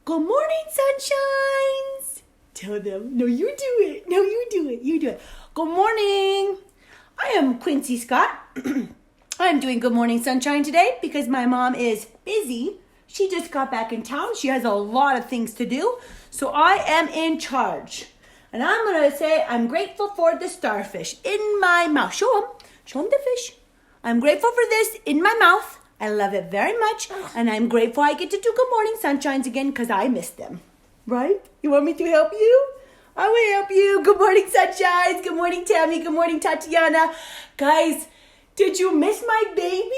Good morning, sunshines. Tell them. No, you do it. No, you do it. You do it. Good morning. I am Quincy Scott. I'm doing Good Morning Sunshine today because my mom is busy. She just got back in town. She has a lot of things to do. So I am in charge. And I'm going to say I'm grateful for the starfish in my mouth. Show them. Show them the fish. I'm grateful for this in my mouth. I love it very much. And I'm grateful I get to do Good Morning Sunshines again because I miss them. Right? You want me to help you? I will help you. Good morning, sunshines. Good morning, Tammy. Good morning, Tatiana. Guys, did you miss my baby?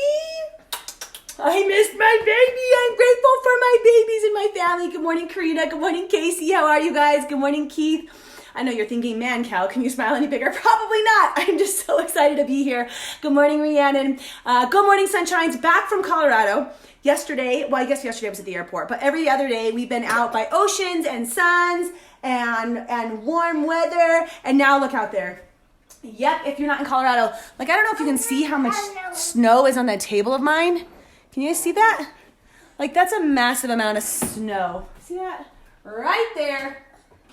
I missed my baby. I'm grateful for my babies and my family. Good morning, Karina. Good morning, Casey. How are you guys? Good morning, Keith. I know you're thinking, man, Cal, can you smile any bigger? Probably not. I'm just so excited to be here. Good morning, Rhiannon. Good morning, sunshines. Back from Colorado. Yesterday, well, I guess yesterday I was at the airport, but every other day we've been out by oceans and suns and warm weather. And now look out there. Yep, if you're not in Colorado, like I don't know if you can see how much snow is on that table of mine. Can you guys see that? Like that's a massive amount of snow. See that? Right there.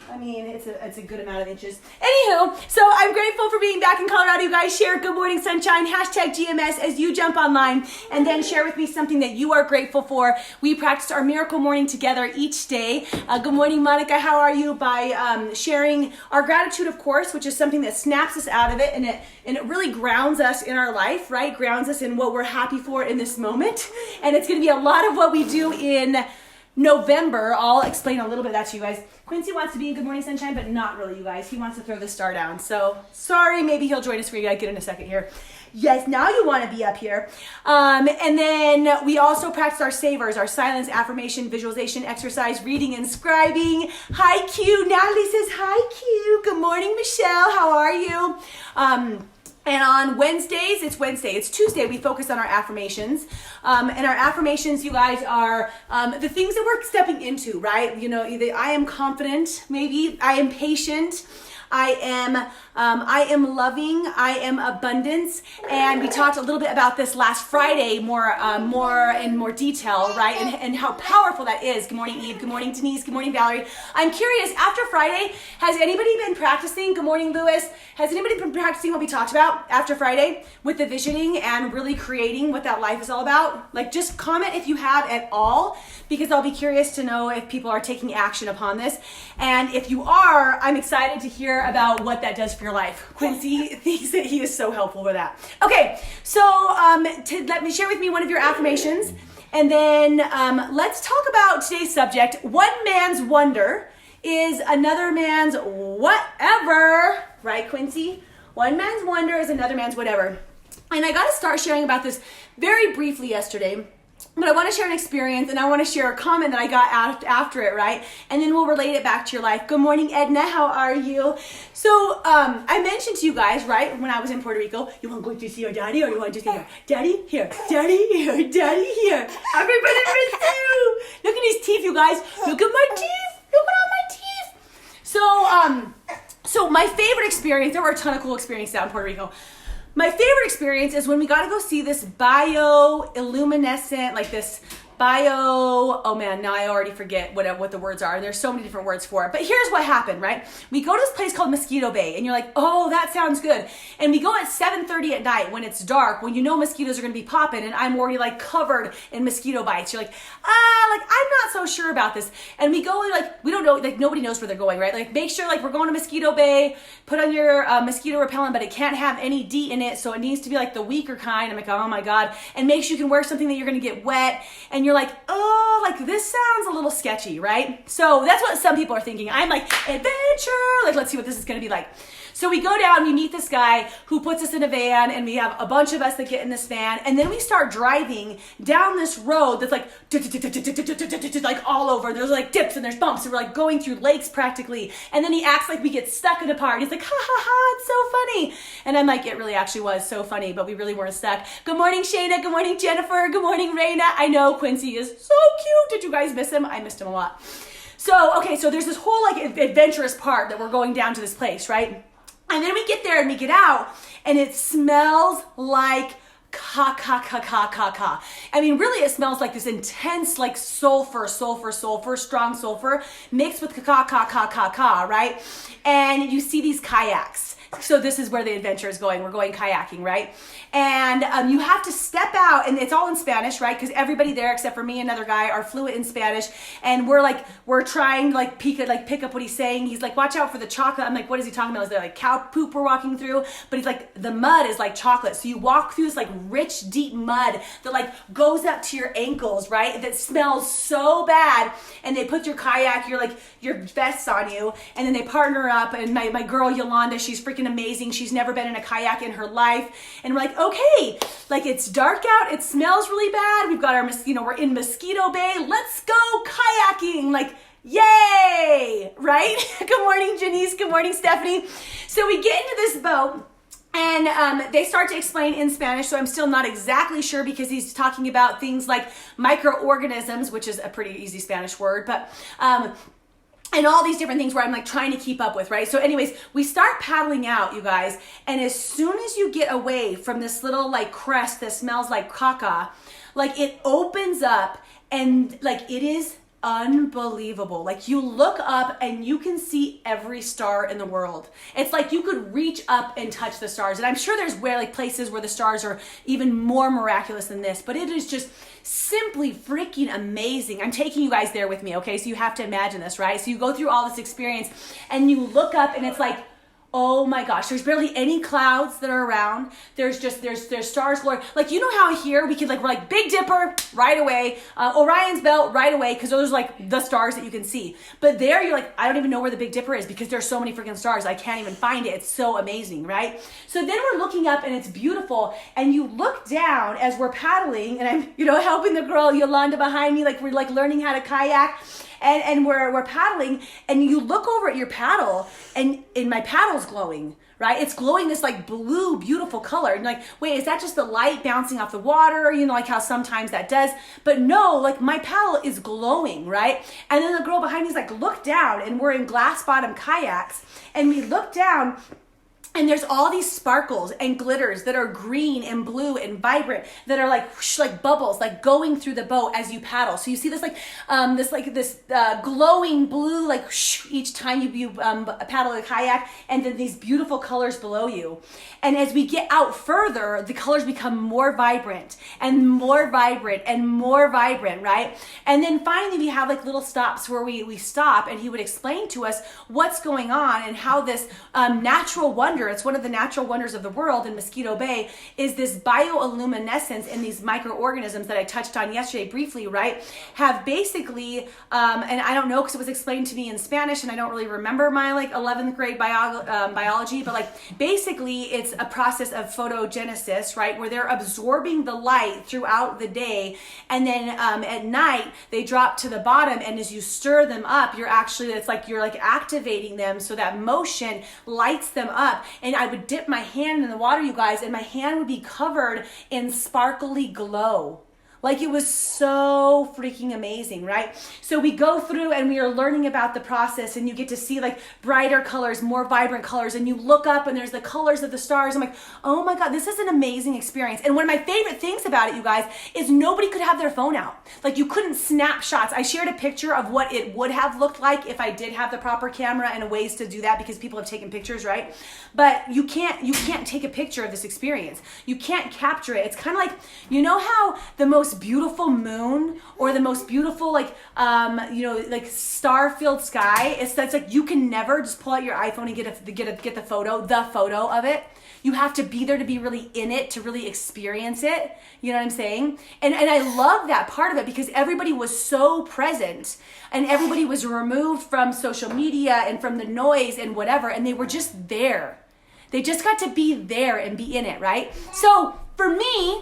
I mean, it's a good amount of inches. Anywho, so I'm grateful for being back in Colorado. You guys share Good Morning Sunshine, #GMS as you jump online, and then share with me something that you are grateful for. We practice our miracle morning together each day. Good morning, Monica. How are you? By sharing our gratitude, of course, which is something that snaps us out of it, and it really grounds us in our life, right? Grounds us in what we're happy for in this moment. And it's going to be a lot of what we do in November. I'll explain a little bit of that to you guys. Quincy wants to be in Good Morning Sunshine, but not really, you guys. He wants to throw the star down. So sorry, maybe he'll join us for you guys. Get in a second here. Yes, now you want to be up here. And then we also practice our savers, our silence, affirmation, visualization, exercise, reading, and scribing. Hi, Q. Natalie says, hi, Q. Good morning, Michelle. How are you? And on Wednesdays, it's Tuesday, we focus on our affirmations. And our affirmations, you guys, are the things that we're stepping into, right? You know, either I am confident, maybe I am patient, I am loving, I am abundance. And we talked a little bit about this last Friday, more in more detail, right? And how powerful that is. Good morning, Eve. Good morning, Denise. Good morning, Valerie. I'm curious, after Friday, has anybody been practicing? Good morning, Lewis. Has anybody been practicing what we talked about after Friday with the visioning and really creating what that life is all about? Like, just comment if you have at all, because I'll be curious to know if people are taking action upon this. And if you are, I'm excited to hear about what that does for your life. Quincy thinks that he is so helpful with that. Okay, so let me share with me one of your affirmations, and then let's talk about today's subject. One man's wonder is another man's whatever. Right, Quincy? One man's wonder is another man's whatever. And I got to start sharing about this very briefly yesterday. But I want to share an experience, and I want to share a comment that I got after it, right? And then we'll relate it back to your life. Good morning, Edna. How are you? So I mentioned to you guys, right, when I was in Puerto Rico, you want to go to see your daddy, or you want to just here? Daddy here, daddy here, daddy here. Everybody miss you. Look at these teeth, you guys. Look at my teeth. Look at all my teeth. So my favorite experience, there were a ton of cool experiences out in Puerto Rico. My favorite experience is when we got to go see this bioluminescent, like this oh man, now I already forget what the words are. There's so many different words for it. But here's what happened, right? We go to this place called Mosquito Bay, and you're like, oh, that sounds good. And we go at 7:30 at night when it's dark, when you know mosquitoes are going to be popping, and I'm already like covered in mosquito bites. You're like, I'm not so sure about this. And we go, like, we don't know, like nobody knows where they're going, right? Like, make sure, like, we're going to Mosquito Bay, put on your mosquito repellent, but it can't have any DEET in it, so it needs to be like the weaker kind. I'm like, oh my God. And make sure you can wear something that you're going to get wet. And you're like, oh, like this sounds a little sketchy, right? So that's what some people are thinking. I'm like, adventure, like let's see what this is going to be like. So we go down, we meet this guy who puts us in a van, and we have a bunch of us that get in this van, and then we start driving down this road that's like, like all over. There's like dips and there's bumps, and we're like going through lakes practically. And then he acts like we get stuck in a part. He's like, ha ha ha, it's so funny. And I'm like, it really actually was so funny, but we really weren't stuck. Good morning, Shayna. Good morning, Jennifer. Good morning, Raina. I know Quincy is so cute. Did you guys miss him? I missed him a lot. So, okay, so there's this whole like adventurous part that we're going down to this place, right? And then we get there and we get out, and it smells like ka. I mean, really it smells like this intense like sulfur, strong sulfur mixed with ka, right? And you see these kayaks. So this is where the adventure is going. We're going kayaking, right? And you have to step out, and it's all in Spanish, right? Because everybody there, except for me and another guy, are fluent in Spanish. And we're trying to pick up what he's saying. He's like, watch out for the chocolate. I'm like, what is he talking about? Is there like cow poop we're walking through? But he's like, the mud is like chocolate. So you walk through this like rich, deep mud that like goes up to your ankles, right? That smells so bad. And they put your kayak, your vests on you, and then they partner up. And my girl Yolanda, she's freaking amazing. She's never been in a kayak in her life. And we're like, okay, like it's dark out, it smells really bad. We've got our, we're in Mosquito Bay. Let's go kayaking. Like, yay, right? Good morning, Janice. Good morning, Stephanie. So we get into this boat. And they start to explain in Spanish, so I'm still not exactly sure because he's talking about things like microorganisms, which is a pretty easy Spanish word, but and all these different things where I'm like trying to keep up with, right? So anyways, we start paddling out, you guys, and as soon as you get away from this little like crest that smells like caca, like it opens up and like it is unbelievable. Like you look up and you can see every star in the world. It's like you could reach up and touch the stars. And I'm sure there's places where the stars are even more miraculous than this, but it is just simply freaking amazing. I'm taking you guys there with me, okay? So you have to imagine this, right? So you go through all this experience and you look up and it's like, oh my gosh, there's barely any clouds that are around. There's stars glowing. Like, you know how here we're like Big Dipper right away, Orion's Belt right away, because those are like the stars that you can see. But there you're like, I don't even know where the Big Dipper is because there's so many freaking stars. I can't even find it. It's so amazing, right? So then we're looking up and it's beautiful. And you look down as we're paddling and I'm, helping the girl Yolanda behind me. Like we're like learning how to kayak. And we're paddling, and you look over at your paddle, and my paddle's glowing, right? It's glowing this like blue, beautiful color. And like, wait, is that just the light bouncing off the water? Like how sometimes that does. But no, like my paddle is glowing, right? And then the girl behind me is like, look down, and we're in glass bottom kayaks, and we look down. And there's all these sparkles and glitters that are green and blue and vibrant that are like whoosh, like bubbles, like going through the boat as you paddle. So you see this this glowing blue like whoosh, each time you paddle a kayak, and then these beautiful colors below you. And as we get out further, the colors become more vibrant and more vibrant and more vibrant, right? And then finally we have like little stops where we stop, and he would explain to us what's going on and how this natural wonder. It's one of the natural wonders of the world in Mosquito Bay is this bioluminescence in these microorganisms that I touched on yesterday briefly, right? Have basically, and I don't know because it was explained to me in Spanish and I don't really remember my like 11th grade biology, but like basically it's a process of photogenesis, right? Where they're absorbing the light throughout the day, and then at night they drop to the bottom, and as you stir them up, you're activating them so that motion lights them up. And I would dip my hand in the water, you guys, and my hand would be covered in sparkly glow. Like it was so freaking amazing, right? So we go through and we are learning about the process, and you get to see like brighter colors, more vibrant colors, and you look up and there's the colors of the stars. I'm like, oh my God, this is an amazing experience. And one of my favorite things about it, you guys, is nobody could have their phone out. Like you couldn't snap shots. I shared a picture of what it would have looked like if I did have the proper camera and ways to do that, because people have taken pictures, right? But you can't take a picture of this experience. You can't capture it. It's kind of like, you know how the most beautiful moon or the most beautiful like star-filled sky, it's like you can never just pull out your iPhone and get the photo of it. You have to be there to be really in it, to really experience it. You know what I'm saying? And I love that part of it because everybody was so present and everybody was removed from social media and from the noise and whatever, and they were just there. They just got to be there and be in it, right? So for me,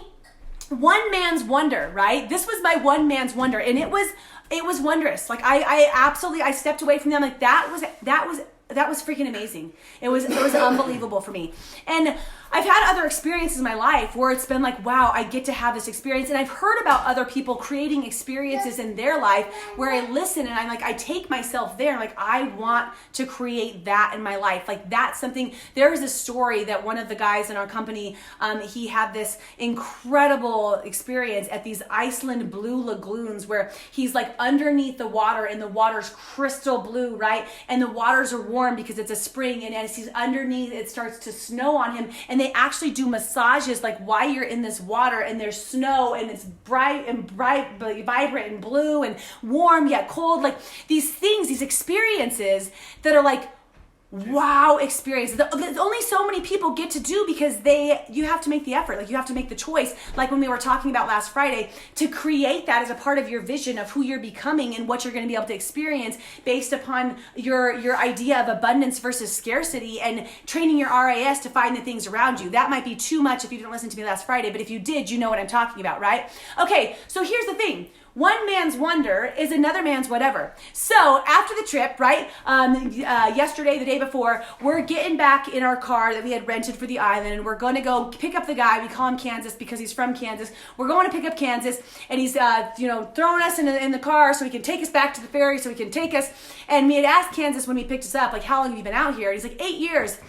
one man's wonder, right? This was my one man's wonder, and it was wondrous. Like I stepped away from them. Like that was freaking amazing. It was unbelievable for me. And I've had other experiences in my life where it's been like, wow, I get to have this experience. And I've heard about other people creating experiences in their life where I listen and I'm like, I take myself there. Like, I want to create that in my life. Like, that's something. There was a story that one of the guys in our company, he had this incredible experience at these Iceland blue lagoons where he's like underneath the water and the water's crystal blue, right? And the waters are warm because it's a spring. And as he's underneath, it starts to snow on him. And they actually do massages like while you're in this water and there's snow and it's bright, vibrant and blue and warm yet cold. Like these things, these experiences that are like, wow, experiences that only so many people get to do because you have to make the effort. Like you have to make the choice. Like when we were talking about last Friday, to create that as a part of your vision of who you're becoming and what you're going to be able to experience based upon your idea of abundance versus scarcity and training your RAS to find the things around you. That might be too much if you didn't listen to me last Friday, but if you did, you know what I'm talking about, right? Okay, so here's the thing. One man's wonder is another man's whatever. So after the trip, right, yesterday, the day before, we're getting back in our car that we had rented for the island, and we're going to go pick up the guy. We call him Kansas because he's from Kansas. We're going to pick up Kansas, and he's, throwing us in the car so he can take us back to the ferry, so he can take us. And we had asked Kansas when we picked us up, like, how long have you been out here? And he's like, 8 years.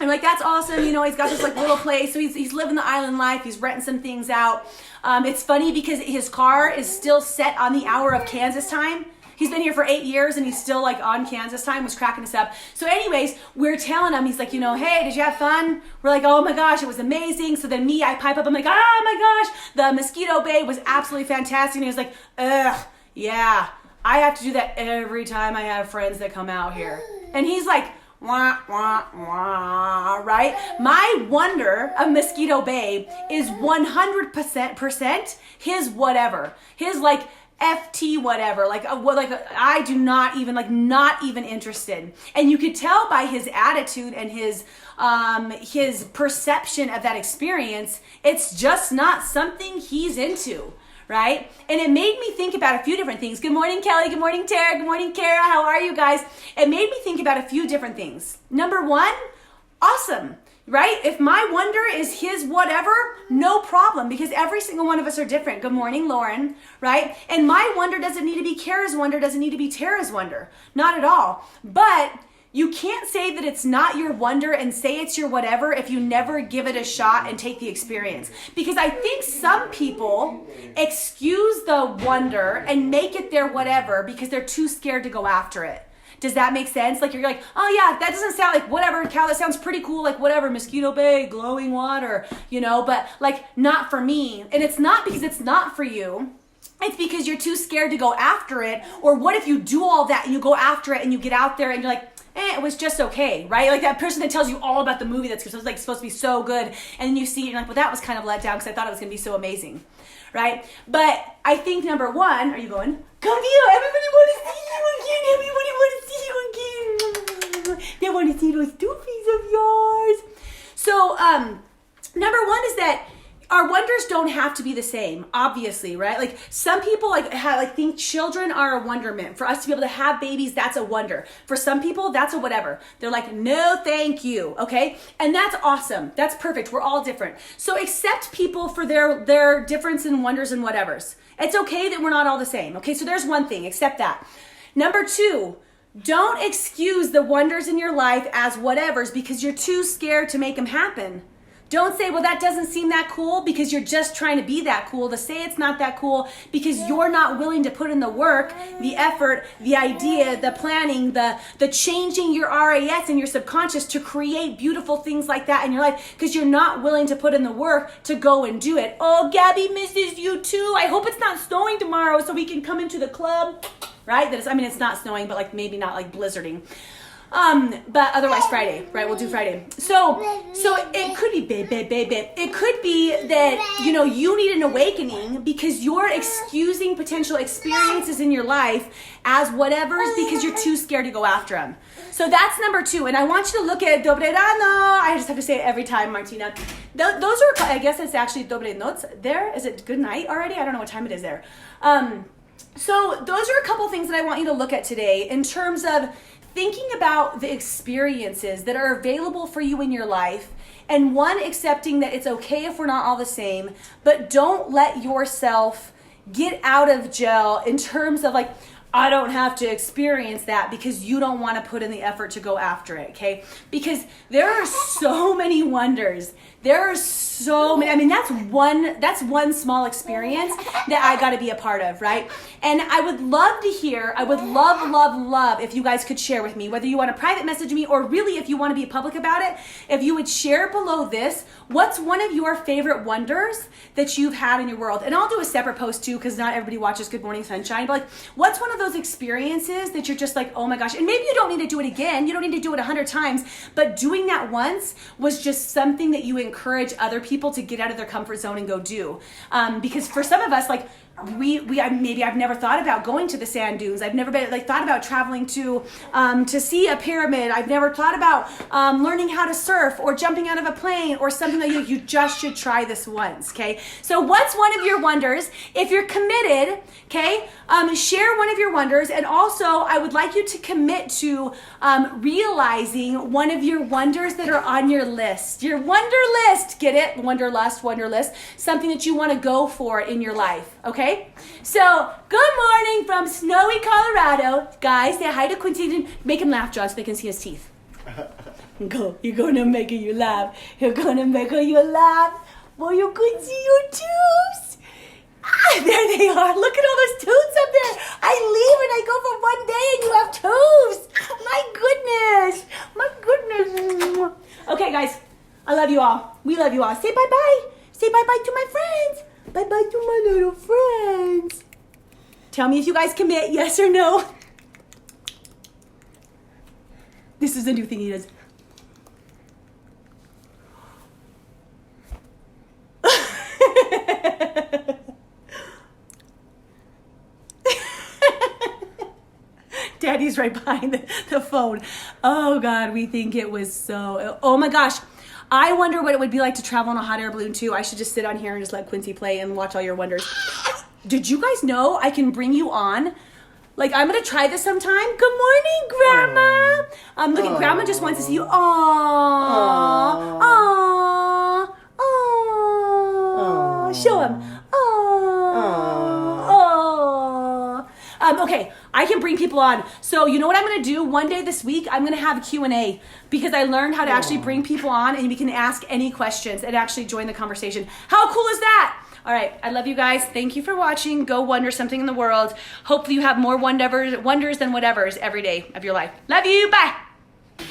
I'm like, that's awesome. You know, he's got this like little place. So he's living the island life. He's renting some things out. It's funny because his car is still set on the hour of Kansas time. He's been here for 8 years and he's still like on Kansas time, was cracking us up. So anyways, we're telling him, he's like, hey, did you have fun? We're like, oh my gosh, it was amazing. So then I pipe up, I'm like, oh my gosh, the Mosquito Bay was absolutely fantastic. And he was like, ugh, yeah, I have to do that every time I have friends that come out here. And he's like, wah, wah, wah, right? My wonder of Mosquito Bay is 100% his whatever. His like FT whatever. I do not even, not even interested. And you could tell by his attitude and his perception of that experience, it's just not something he's into. Right? And it made me think about a few different things. Good morning, Kelly. Good morning, Tara. Good morning, Kara. How are you guys? It made me think about a few different things. Number one, awesome, right? If my wonder is his whatever, no problem, because every single one of us are different. Good morning, Lauren, right? And my wonder doesn't need to be Kara's wonder, doesn't need to be Tara's wonder. Not at all. But you can't say that it's not your wonder and say it's your whatever if you never give it a shot and take the experience. Because I think some people excuse the wonder and make it their whatever because they're too scared to go after it. Does that make sense? Like you're like, oh yeah, that doesn't sound like whatever, Cal, that sounds pretty cool, like whatever, Mosquito Bay, glowing water, but like not for me. And it's not because it's not for you. It's because you're too scared to go after it. Or what if you do all that and you go after it and you get out there and you're like, it was just okay, right? Like that person that tells you all about the movie that's supposed to be so good, and then you see it and you're like, well, that was kind of let down because I thought it was going to be so amazing, right? But I think number one, are you going? Come here, everybody want to see you again. Everybody want to see you again. They want to see those doofies of yours. So number one is that our wonders don't have to be the same, obviously, right? Like some people think children are a wonderment. For us to be able to have babies, that's a wonder. For some people, that's a whatever. They're like, no, thank you, okay? And that's awesome. That's perfect. We're all different. So accept people for their difference in wonders and whatevers. It's okay that we're not all the same, okay? So there's one thing, accept that. Number two, don't excuse the wonders in your life as whatevers because you're too scared to make them happen. Don't say, well, that doesn't seem that cool because you're just trying to be that cool. To say it's not that cool because you're not willing to put in the work, the effort, the idea, the planning, the changing your RAS and your subconscious to create beautiful things like that in your life because you're not willing to put in the work to go and do it. Oh, Gabby misses you too. I hope it's not snowing tomorrow so we can come into the club, right? It's not snowing, but like maybe not like blizzarding. But otherwise Friday, right? We'll do Friday. So it could be, babe. It could be that, you need an awakening because you're excusing potential experiences in your life as whatever's because you're too scared to go after them. So that's number two. And I want you to look at dobre rano. I just have to say it every time, Martina. Those are, I guess it's actually dobre noc there. Is it good night already? I don't know what time it is there. So those are a couple things that I want you to look at today in terms of thinking about the experiences that are available for you in your life and one, accepting that it's okay if we're not all the same, but don't let yourself get out of jail in terms of like, I don't have to experience that because you don't want to put in the effort to go after it, okay? Because there are so many wonders. There are so many. I mean, that's one small experience that I got to be a part of, right? And I would love to hear, I would love if you guys could share with me, whether you want to private message me or really if you want to be public about it, if you would share below this, what's one of your favorite wonders that you've had in your world? And I'll do a separate post too, because not everybody watches Good Morning Sunshine, but like, what's one of those experiences that you're just like, oh my gosh, and maybe you don't need to do it again, you don't need to do it 100 times, but doing that once was just something that you encourage other people to get out of their comfort zone and go do. Because for some of us, like, I've never thought about going to the sand dunes. I've never been thought about traveling to see a pyramid. I've never thought about learning how to surf or jumping out of a plane or something that you just should try this once. Okay. So what's one of your wonders? If you're committed, okay, share one of your wonders, and also I would like you to commit to realizing one of your wonders that are on your list. Your wonder list. Get it? Wanderlust, wonder list. Something that you want to go for in your life. Okay. So, good morning from snowy Colorado. Guys, say hi to Quincy. Make him laugh, John, so they can see his teeth. Go. You're going to make you laugh. You're going to make you laugh. Well, you could see your tooth. Ah, there they are. Look at all those tooths up there. I leave and I go for one day and you have tooths. My goodness. Okay, guys. I love you all. We love you all. Say bye-bye. Say bye-bye to my friends. Bye-bye to my little friends. Tell me if you guys commit, yes or no. This is a new thing he does. Daddy's right behind the phone. Oh, God, we think it was so... Oh, my gosh. I wonder what it would be like to travel on a hot air balloon too. I should just sit on here and just let Quincy play and watch all your wonders. Did you guys know I can bring you on? Like, I'm going to try this sometime. Good morning, Grandma. Look at Grandma just wants to see you. Aww. Aww. Aww. Show him. Okay, I can bring people on. So you know what I'm going to do? One day this week, I'm going to have a Q&A because I learned how to actually bring people on and we can ask any questions and actually join the conversation. How cool is that? All right, I love you guys. Thank you for watching. Go wonder something in the world. Hopefully you have more wonders than whatevers every day of your life. Love you. Bye.